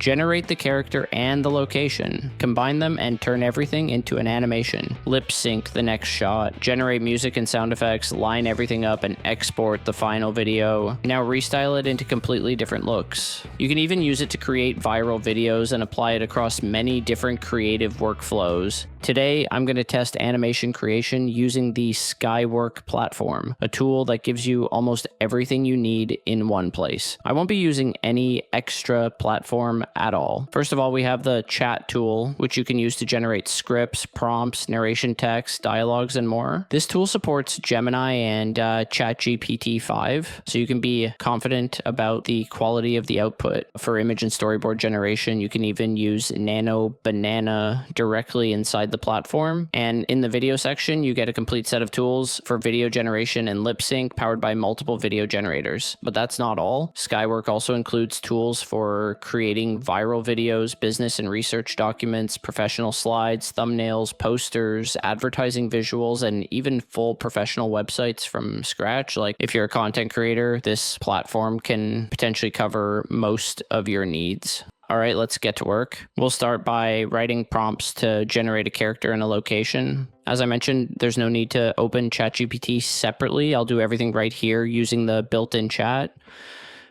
Generate the character and the location. Combine them and turn everything into an animation. Lip sync the next shot. Generate music and sound effects. Line everything up and export the final video. Now restyle it into completely different looks. You can even use it to create viral videos and apply it across many different creative workflows. Today, I'm going to test animation creation using the Skywork platform, a tool that gives you almost everything you need in one place. I won't be using any extra platform at all. First of all, we have the chat tool, which you can use to generate scripts, prompts, narration text, dialogues, and more. This tool supports Gemini and ChatGPT 5, so you can be confident about the quality of the output. For image and storyboard generation, you can even use Nano Banana directly inside the platform. And in the video section, you get a complete set of tools for video generation and lip sync powered by multiple video generators. But that's not all. Skywork also includes tools for creating viral videos, business and research documents, professional slides, thumbnails, posters, advertising visuals, and even full professional websites from scratch. Like if you're a content creator, this platform can potentially cover most of your needs. All right, let's get to work. We'll start by writing prompts to generate a character and a location. As I mentioned, there's no need to open ChatGPT separately. I'll do everything right here using the built-in chat.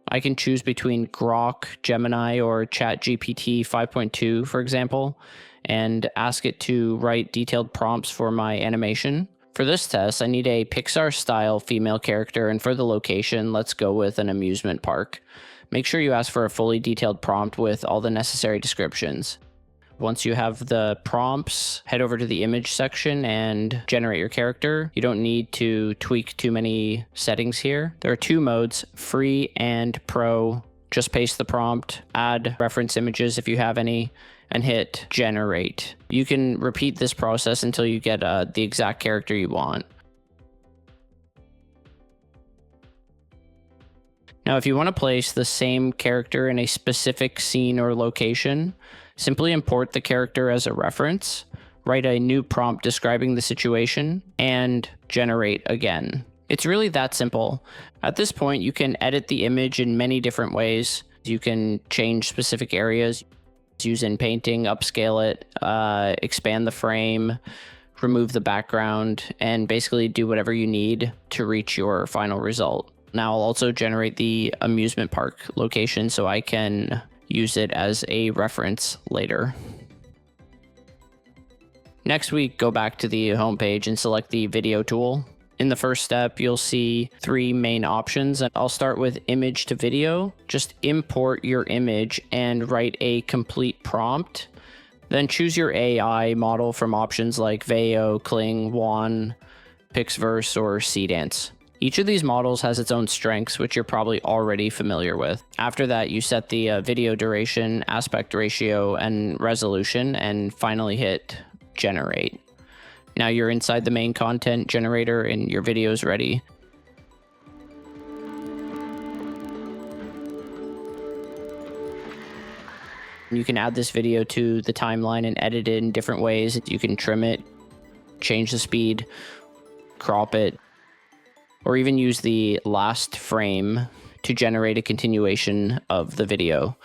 I can choose between Grok, Gemini, or ChatGPT 5.2, for example, and ask it to write detailed prompts for my animation. For this test, I need a Pixar-style female character, and for the location, let's go with an amusement park. Make sure you ask for a fully detailed prompt with all the necessary descriptions. Once you have the prompts, head over to the image section and generate your character. You don't need to tweak too many settings here. There are two modes, free and pro. Just paste the prompt, add reference images if you have any, and hit generate. You can repeat this process until you get the exact character you want. Now, if you want to place the same character in a specific scene or location, simply import the character as a reference, write a new prompt describing the situation, and generate again. It's really that simple. At this point, you can edit the image in many different ways. You can change specific areas, use in painting, upscale it, expand the frame, remove the background, and basically do whatever you need to reach your final result. Now I'll also generate the amusement park location so I can use it as a reference later. Next, we go back to the homepage and select the video tool. In the first step, you'll see three main options. I'll start with image to video. Just import your image and write a complete prompt. Then choose your AI model from options like Veo, Kling, Wan, Pixverse, or Seedance. Each of these models has its own strengths, which you're probably already familiar with. After that, you set the video duration, aspect ratio, and resolution, and finally hit generate. Now you're inside the main content generator and your video is ready. You can add this video to the timeline and edit it in different ways. You can trim it, change the speed, crop it, or even use the last frame to generate a continuation of the video.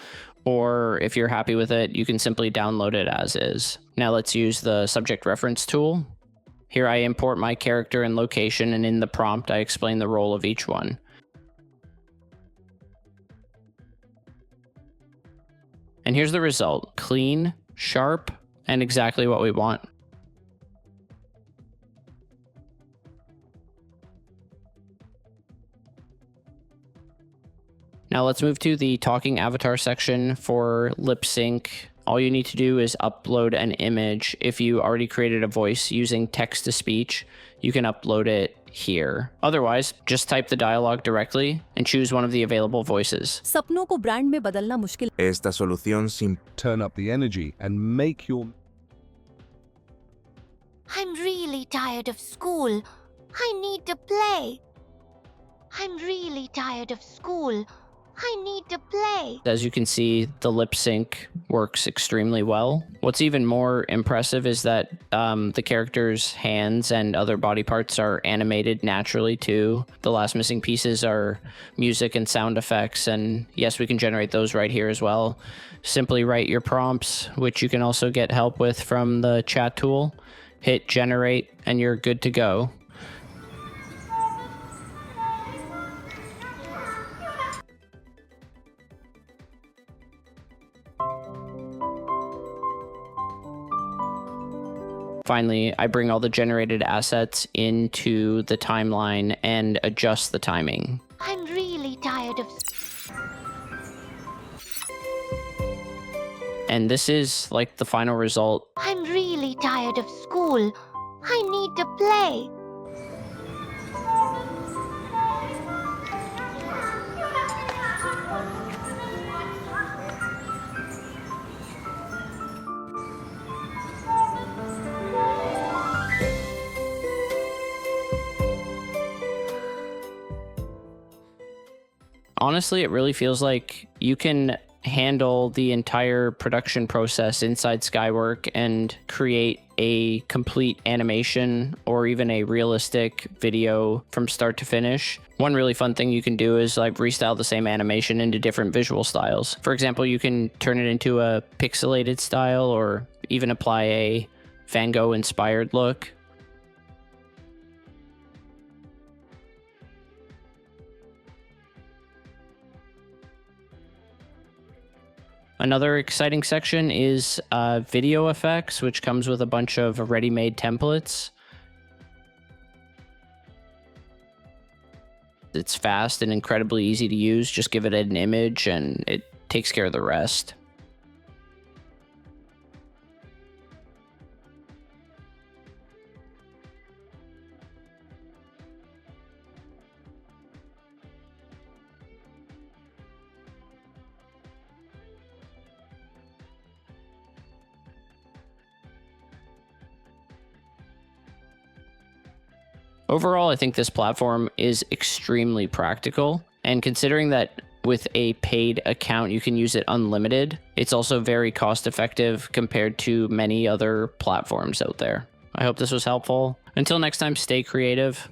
Or if you're happy with it, you can simply download it as is. Now let's use the subject reference tool. Here I import my character and location, and in the prompt I explain the role of each one. And here's the result: clean, sharp, and exactly what we want. Now let's move to the talking avatar section for lip sync. All you need to do is upload an image. If you already created a voice using text to speech, you can upload it here. Otherwise, just type the dialogue directly and choose one of the available voices. सपनों को brand में बदलना मुश्किल. Esta solución sin turn up the energy and make your... I'm really tired of school. I need to play. I'm really tired of school. I need to play. As you can see, the lip sync works extremely well. What's even more impressive is that the character's hands and other body parts are animated naturally too. The last missing pieces are music and sound effects, and yes, we can generate those right here as well. Simply write your prompts, which you can also get help with from the chat tool. Hit generate, and you're good to go. Finally, I bring all the generated assets into the timeline and adjust the timing. I'm really tired of. And this is like the final result. I'm really tired of school. I need to play. Honestly, it really feels like you can handle the entire production process inside Skywork and create a complete animation or even a realistic video from start to finish. One really fun thing you can do is like restyle the same animation into different visual styles. For example, you can turn it into a pixelated style or even apply a Van Gogh inspired look. Another exciting section is video effects, which comes with a bunch of ready-made templates. It's fast and incredibly easy to use. Just give it an image and it takes care of the rest. Overall, I think this platform is extremely practical, and considering that with a paid account you can use it unlimited, it's also very cost effective compared to many other platforms out there. I hope this was helpful. Until next time, stay creative.